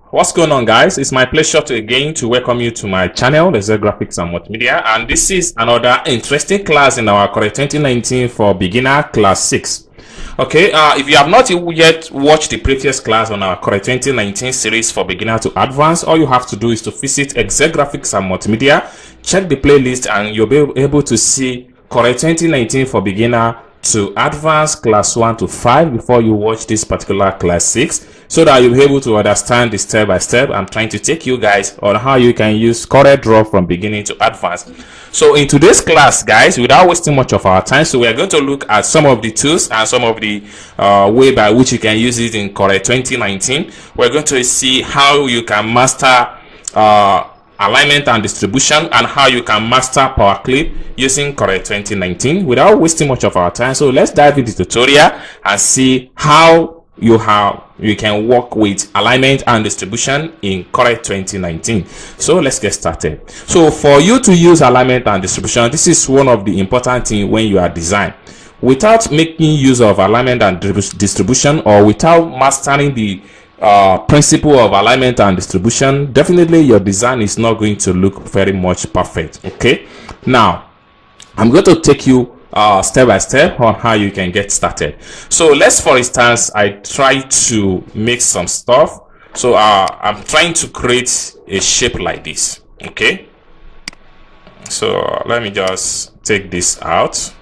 What's going on, guys? It's my pleasure to welcome you to my channel, the Z Graphics and Multimedia, and this is another interesting class in our Corel 2019 for beginner class 6. Okay, if you have not yet watched the previous class on our Corel 2019 series for beginner to advanced, all you have to do is to visit Z Graphics and Multimedia, check the playlist, and you'll be able to see Corel 2019 for beginner to advanced class 1 to 5 before you watch this particular class 6, so that you'll be able to understand the step by step. I'm trying to take you guys on how you can use CorelDRAW from beginning to advanced. So in today's class, guys, without wasting much of our time, so we are going to look at some of the tools and some of the way by which you can use it in Corel 2019. We're going to see how you can master alignment and distribution, and how you can master power clip using Corel 2019 without wasting much of our time. So let's dive into the tutorial and see how you can work with alignment and distribution in Corel 2019. So let's get started. So for you to use alignment and distribution, this is one of the important things when you are design. Without making use of alignment and distribution, or without mastering the principle of alignment and distribution, definitely your design is not going to look very much perfect. Okay, now I'm going to take you step by step on how you can get started. So let's, for instance, I try to make some stuff. So I'm trying to create a shape like this. Okay, so let me just take this out.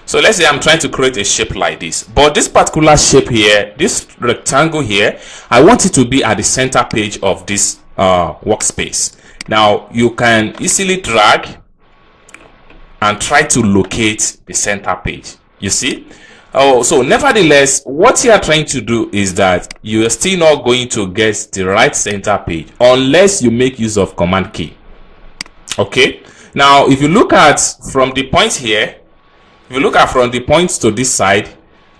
So let's say I'm trying to create a shape like this, but this particular shape here, this rectangle here, I want it to be at the center page of this workspace. Now you can easily drag and try to locate the center page. You see? So nevertheless, what you are trying to do is that you are still not going to get the right center page unless you make use of Command key. Okay? Now if you look at from the point here, if you look at from the points to this side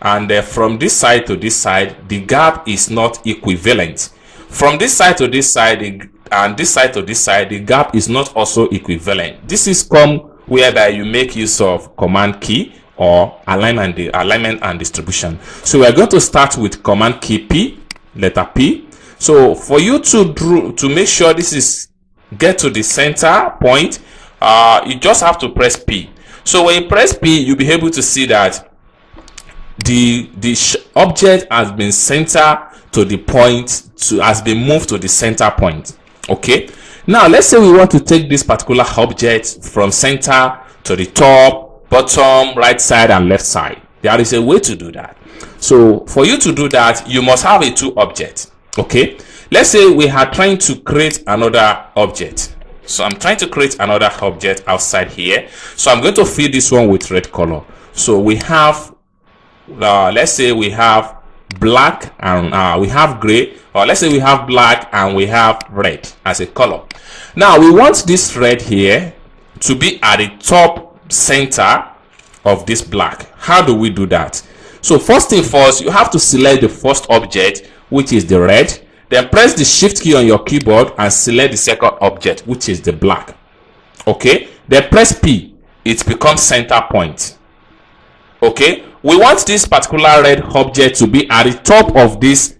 and from this side to this side, the gap is not equivalent. From this side to this side and this side to this side, the gap is not also equivalent. This is whereby you make use of Command key or alignment and distribution. So we are going to start with Command key P, letter P. So for you to make sure this is get to the center point, you just have to press P. So when you press P, you'll be able to see that the object has been centered to the point, has been moved to the center point. Okay, now let's say we want to take this particular object from center to the top, bottom, right side and left side. There is a way to do that. So for you to do that, you must have a two object. Okay, let's say we are trying to create another object. So I'm trying to create another object outside here. So I'm going to fill this one with red color. So we have let's say we have black and we have gray, or let's say we have black and we have red as a color. Now we want this red here to be at the top center of this black. How do we do that? So first thing first, you have to select the first object, which is the red. Then press the shift key on your keyboard and select the second object, which is the black. Okay, then press P. It becomes center point. Okay, we want this particular red object to be at the top of this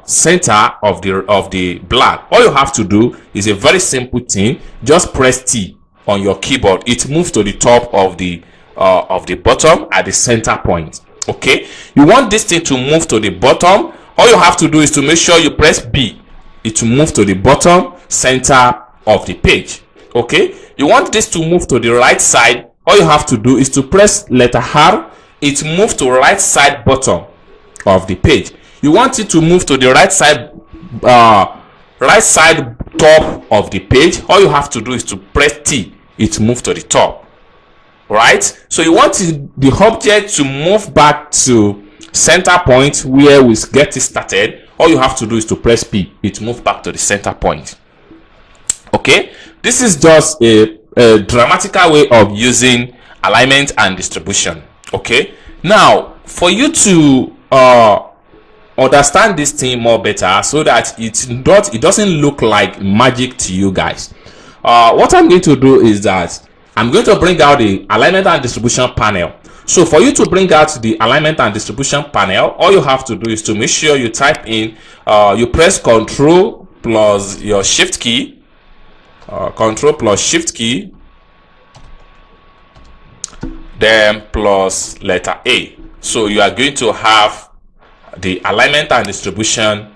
center of the black. All you have to do is a very simple thing. Just press T on your keyboard. It moves to the top of the bottom at the center point. Okay, you want this thing to move to the bottom. All you have to do is to make sure you press B. It will move to the bottom center of the page. Okay, you want this to move to the right side. All you have to do is to press letter R. It moves to right side bottom of the page. You want it to move to the right side top of the page. All you have to do is to press T. It moves to the top. Right? So you want the object to move back to center point where we get it started. All you have to do is to press P. It moves back to the center point. Okay, this is just a dramatical way of using alignment and distribution. Okay, now for you to understand this thing more better, so that it doesn't look like magic to you guys, what I'm going to do is that I'm going to bring out the alignment and distribution panel. So for you to bring out the alignment and distribution panel, all you have to do is to make sure you type in, you press Control plus your Shift key, Control plus Shift key, then plus letter A. So you are going to have the alignment and distribution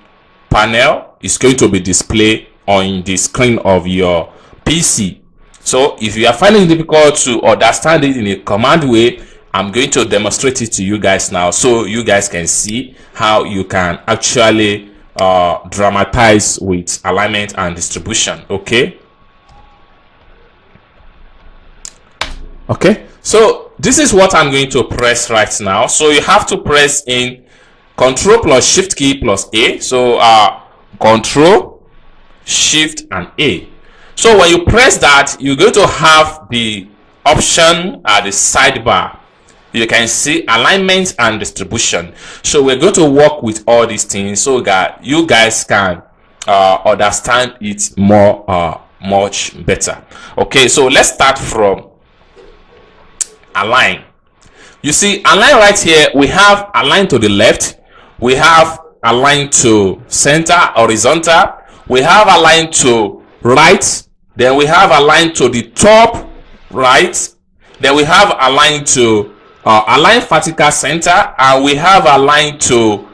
panel is going to be displayed on the screen of your PC. So if you are finding it difficult to understand it in a command way, I'm going to demonstrate it to you guys now, so you guys can see how you can actually dramatize with alignment and distribution. Okay, so this is what I'm going to press right now. So you have to press in Control plus Shift key plus A. So Control, Shift and A. So when you press that, you're going to have the option at the sidebar. You can see alignment and distribution. So we're going to work with all these things so that you guys can understand it more much better. Okay, so let's start from align. You see, align right here, we have align to the left, we have align to center, horizontal, we have align to right, then we have align to the top right, then we have align to align vertical center, and we have align to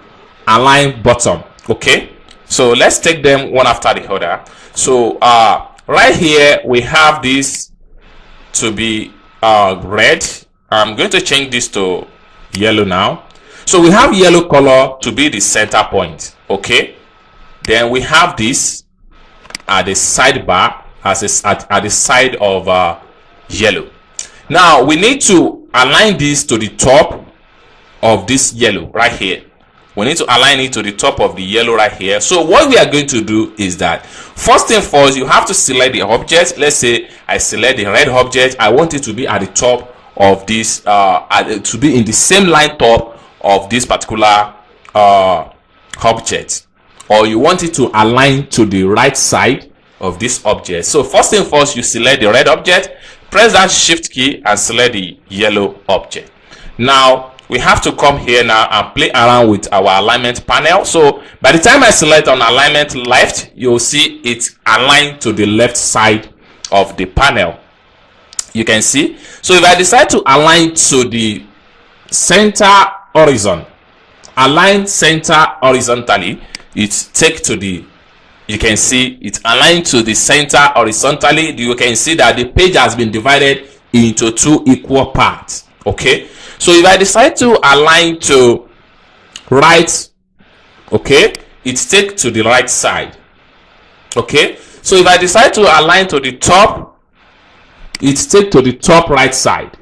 align bottom. Okay, so let's take them one after the other. So right here we have this to be red. I'm going to change this to yellow now. So we have yellow color to be the center point. Okay, then we have this at the sidebar as at the side of yellow. Now we need to align this to the top of this yellow right here. We need to align it to the top of the yellow right here. So what we are going to do is that first thing first, you have to select the object. Let's say I select the red object. I want it to be at the top of this, to be in the same line top of this particular object, or you want it to align to the right side of this object. So first thing first, you select the red object, press that Shift key and select the yellow object. Now we have to come here now and play around with our alignment panel. So by the time I select on alignment left, you'll see it's aligned to the left side of the panel. You can see. So if I decide to align to the center horizon, align center horizontally, it's take to the, you can see it's aligned to the center horizontally. You can see that the page has been divided into two equal parts. Okay, so if I decide to align to right, okay, it's take to the right side. Okay, so if I decide to align to the top, it's take to the top right side.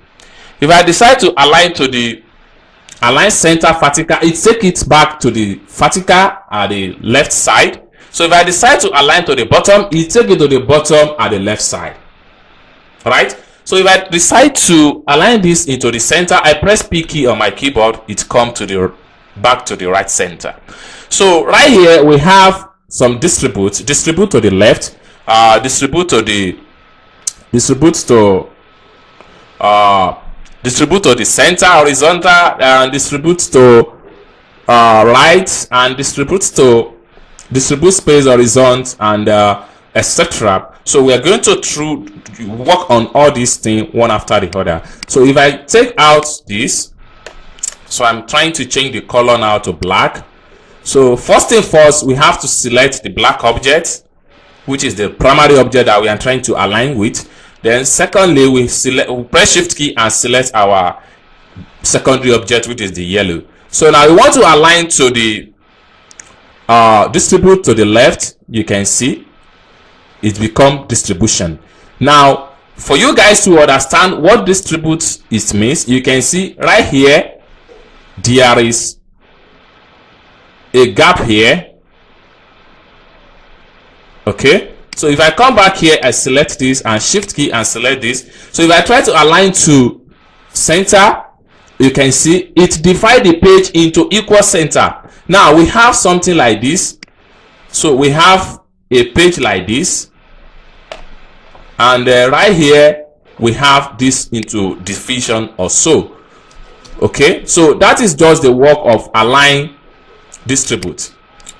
If I decide to align to the align center vertical, it take it back to the vertical at the left side. So if I decide to align to the bottom, it take it to the bottom at the left side. Right? So if I decide to align this into the center, I press P key on my keyboard, it comes to the back to the right center. So right here we have some distribute to the left, distribute to the center horizontal, and distribute to right, and distribute space horizontal, and etc. So we are going to work on all these things one after the other. So if I take out this, so I'm trying to change the color now to black. So first thing first, we have to select the black object, which is the primary object that we are trying to align with. Then secondly, we press Shift key and select our secondary object, which is the yellow. So now we want to align to the distribute to the left. You can see it become distribution. Now for you guys to understand what distribute it means, you can see right here there is a gap here. Okay, so if I come back here, I select this and Shift key and select this. So if I try to align to center, you can see it divide the page into equal center. Now we have something like this. So we have a page like this, and right here we have this into division or so. Okay, so that is just the work of align distribute.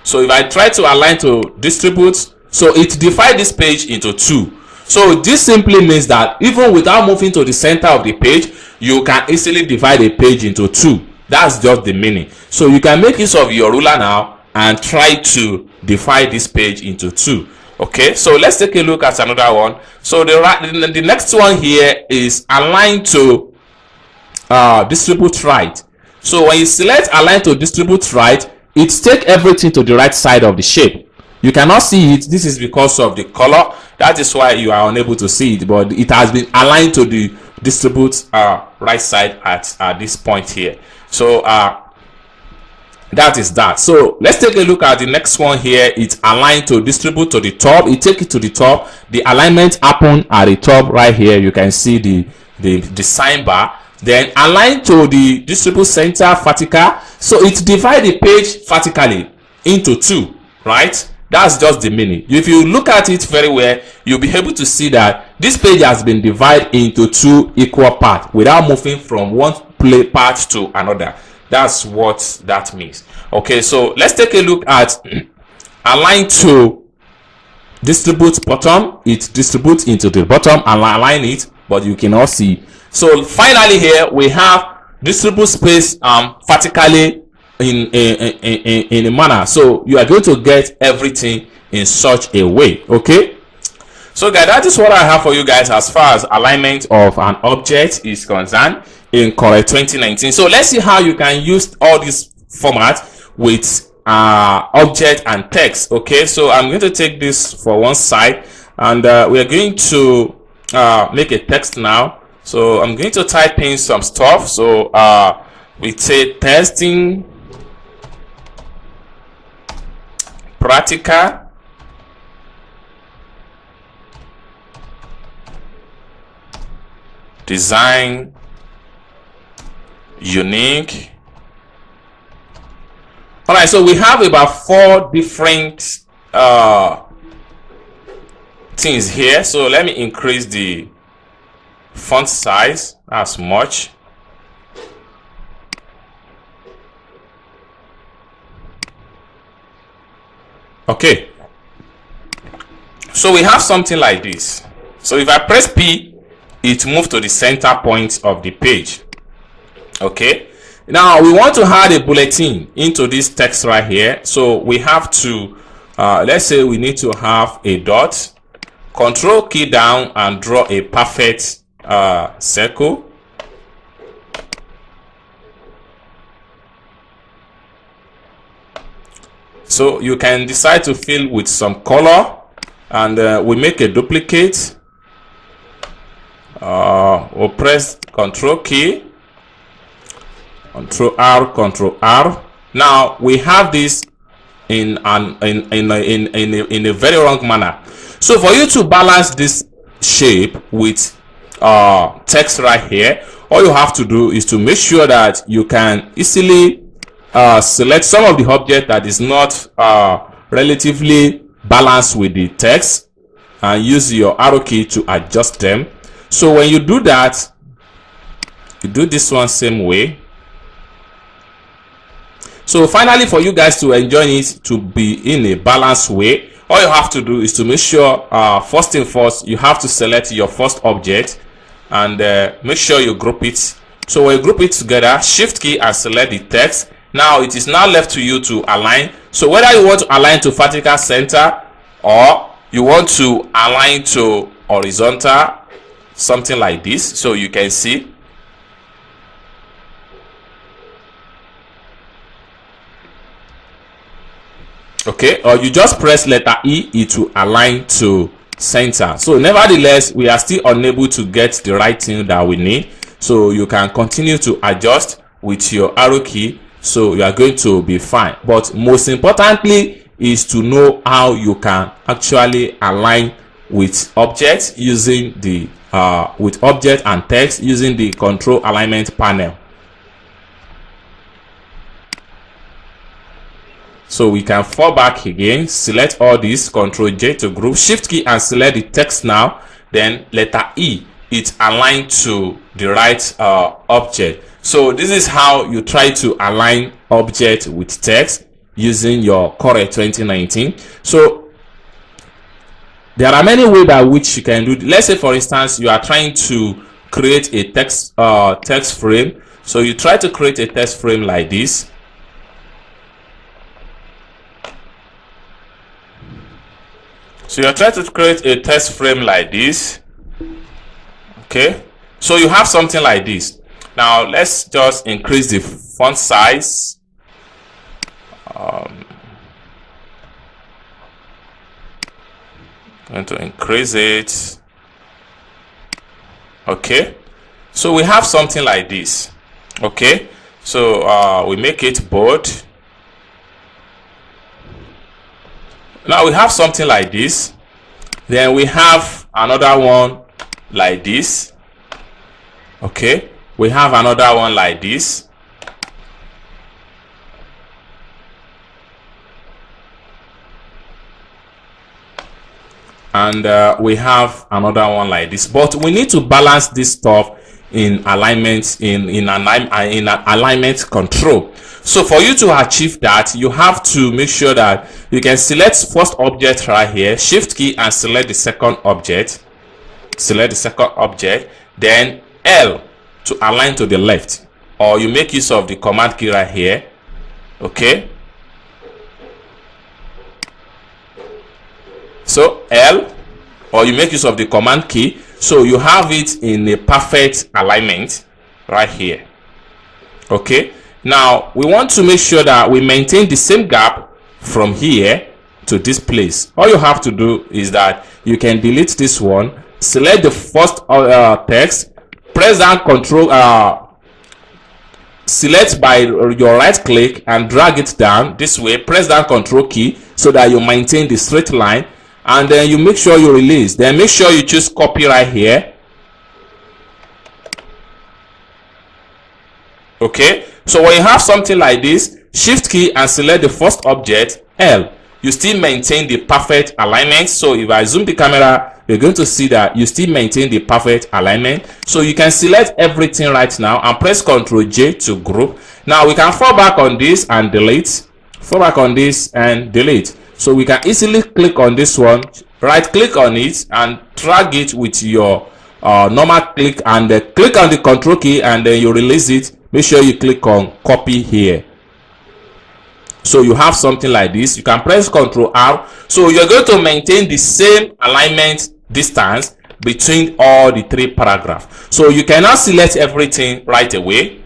So if I try to align to distribute, so it divides this page into two. So this simply means that even without moving to the center of the page, you can easily divide a page into two. That's just the meaning. So you can make use of your ruler now and try to divide this page into two. Okay, so let's take a look at another one. So the next one here is align to distribute right. So when you select align to distribute right, it takes everything to the right side of the shape. You cannot see it. This is because of the color. That is why you are unable to see it, but it has been aligned to the distribute right side at this point here. So that is that. So let's take a look at the next one here. It's aligned to distribute to the top. It take it to the top. The alignment happen at the top right here. You can see the sign bar. Then align to the distribute center vertical. So it divide the page vertically into two, right? That's just the meaning. If you look at it very well, you'll be able to see that this page has been divided into two equal parts without moving from one part to another. That's what that means. Okay, so let's take a look at align to distribute bottom. It distributes into the bottom and align it, but you cannot see. So finally here we have distribute space vertically in a manner. So you are going to get everything in such a way. Okay, so guys, that is what I have for you guys as far as alignment of an object is concerned in Corel 2019. So let's see how you can use all this format with object and text. Okay, so I'm going to take this for one side, and we are going to make a text now. So I'm going to type in some stuff. So we say testing practical design unique. All right, so we have about 4 different things here. So let me increase the font size as much. Okay, so we have something like this. So if I press P, it moves to the center point of the page. Okay, now we want to add a bulletin into this text right here. So we have to let's say we need to have a dot, control key down and draw a perfect circle. So you can decide to fill with some color, and we make a duplicate. We'll press control key, control R. Now we have this in a very wrong manner. So for you to balance this shape with text right here, all you have to do is to make sure that you can easily select some of the object that is not relatively balanced with the text, and use your arrow key to adjust them. So when you do that, you do this one same way. So finally, for you guys to enjoy it to be in a balanced way, all you have to do is to make sure first thing first, you have to select your first object and make sure you group it. So when you group it together, shift key and select the text. Now it is now left to you to align. So whether you want to align to vertical center or you want to align to horizontal, something like this, so you can see. Okay, or you just press letter E, it will align to center. So nevertheless, we are still unable to get the right thing that we need. So you can continue to adjust with your arrow key, so you are going to be fine. But most importantly is to know how you can actually align with objects using the with object and text using the control alignment panel. So we can fall back again, select all these, control J to group, shift key and select the text now, then letter E, it's aligned to the right object. So this is how you try to align object with text using your Corel 2019. So there are many ways by which you can do it. Let's say, for instance, you are trying to create a text frame. So you try to create a text frame like this. So you're trying to create a text frame like this. Okay, so you have something like this. Now let's just increase the font size. Going to increase it. Okay, so we have something like this. Okay, so we make it bold. Now we have something like this. Then we have another one like this. Okay, we have another one like this. And we have another one like this. But we need to balance this stuff in alignment, in alignment control. So for you to achieve that, you have to make sure that you can select first object right here, shift key, and select the second object. Select the second object, then L to align to the left, or you make use of the command key right here. Okay, so L, or you make use of the command key, so you have it in a perfect alignment right here. Okay, now we want to make sure that we maintain the same gap from here to this place. All you have to do is that you can delete this one, select the first text, press down control, select by your right click and drag it down this way, press down control key so that you maintain the straight line, and then you make sure you release. Then make sure you choose copy right here. Okay, so when you have something like this, shift key and select the first object, L. You still maintain the perfect alignment. So if I zoom the camera, you're going to see that you still maintain the perfect alignment. So you can select everything right now and press Ctrl J to group. Now we can fall back on this and delete, fall back on this and delete. So we can easily click on this one, right click on it and drag it with your normal click, and click on the control key, and then you release it. Make sure you click on copy here. So you have something like this. You can press Ctrl R. So you're going to maintain the same alignment distance between all the three paragraphs. So you cannot select everything right away.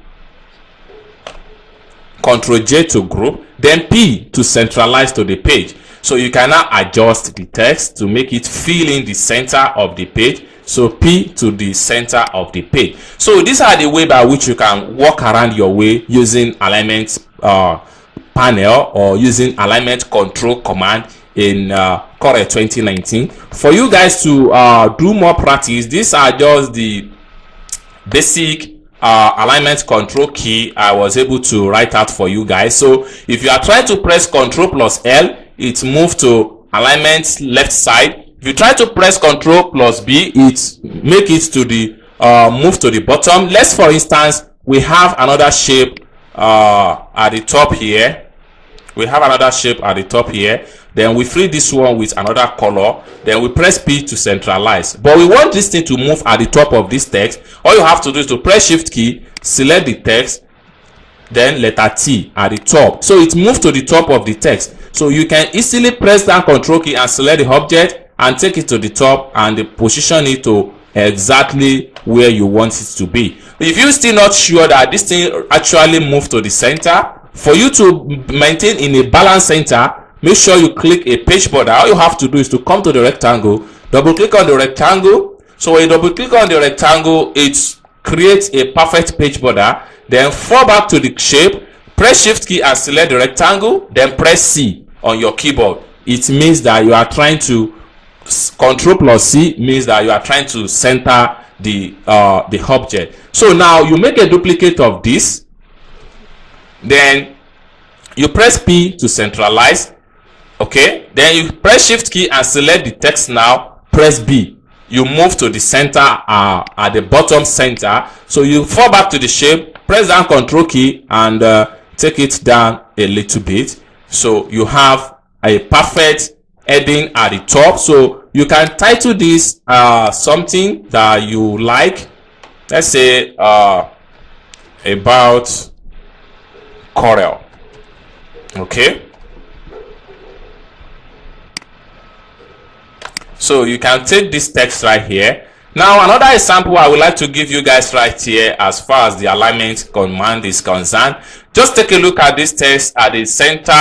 Ctrl J to group, then P to centralize to the page. So you cannot adjust the text to make it fill in the center of the page. So P to the center of the page. So these are the way by which you can walk around your way using alignment panel or using alignment control command in Corel 2019. For you guys to do more practice, these are just the basic alignment control key I was able to write out for you guys. So if you are trying to press Ctrl plus L, it moves to alignment left side. If you try to press Ctrl plus B, it make it to the move to the bottom. Let's, for instance, we have another shape at the top here. We have another shape at the top here. Then we fill this one with another color. Then we press P to centralize. But we want this thing to move at the top of this text. All you have to do is to press Shift key, select the text, then letter T at the top. So it moves to the top of the text. So you can easily press down Control key and select the object and take it to the top and position it to exactly where you want it to be. If you're still not sure that this thing actually moved to the center, for you to maintain in a balanced center, make sure you click a page border. All you have to do is to come to the rectangle, double click on the rectangle. So when you double click on the rectangle, it creates a perfect page border. Then fall back to the shape, press Shift key and select the rectangle, then press C on your keyboard. It means that you are trying to Ctrl plus C means that you are trying to center the object. So now you make a duplicate of this, then you press P to centralize. Okay, then you press Shift key and select the text. Now press B. you move to the center, at the bottom center. So you fall back to the shape, press down Ctrl key, and take it down a little bit. So you have a perfect heading at the top. So you can title this something that you like. Let's say about Corel. Okay, so you can take this text right here. Now another example I would like to give you guys right here as far as the alignment command is concerned. Just take a look at this text at the center,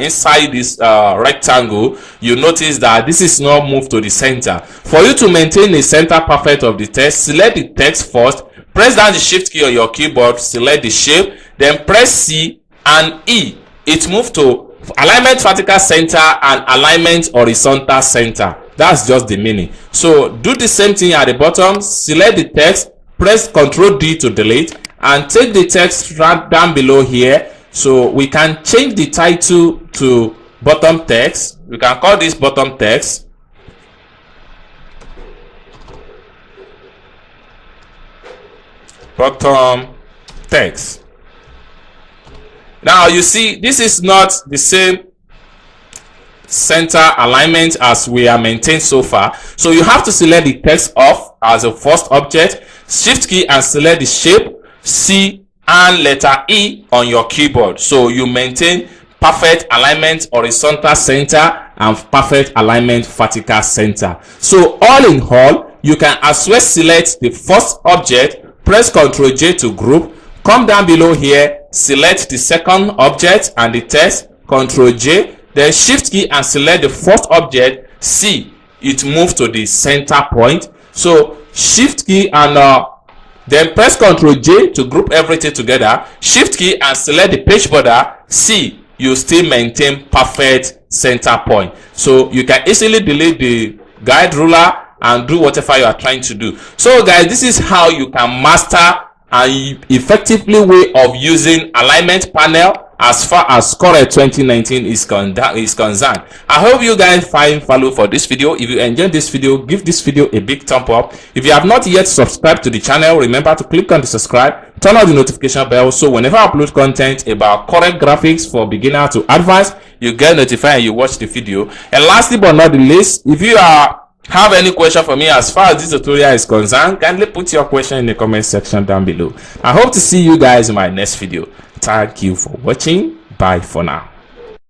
inside this rectangle. You notice that this is not moved to the center. For you to maintain the center perfect of the text, select the text first, press down the shift key on your keyboard, select the shape, then press C and E. It moves to alignment vertical center and alignment horizontal center. That's just the meaning. So do the same thing at the bottom. Select the text, press Ctrl D to delete, and take the text right down below here. So we can change the title to bottom text. We can call this bottom text. Bottom text. Now you see, this is not the same center alignment as we are maintained so far. So you have to select the text off as a first object, shift key and select the shape, C and letter E on your keyboard. So you maintain perfect alignment horizontal center and perfect alignment vertical center. So all in all, you can as well select the first object, press Ctrl J to group, come down below here, select the second object and the text, Ctrl J, then shift key and select the first object, C. It moves to the center point. So shift key and then press Ctrl J to group everything together, shift key and select the page border, C. You still maintain perfect center point. So you can easily delete the guide ruler and do whatever you are trying to do. So guys, this is how you can master an effectively way of using alignment panel as far as Corel 2019 is concerned. I hope you guys find value for this video. If you enjoyed this video, give this video a big thumb up. If you have not yet subscribed to the channel, remember to click on the subscribe, turn on the notification bell, so whenever I upload content about Corel graphics for beginner to advanced, you get notified and you watch the video. And lastly but not the least, if you have any question for me as far as this tutorial is concerned, kindly put your question in the comment section down below. I hope to see you guys in my next video. Thank you for watching. Bye for now.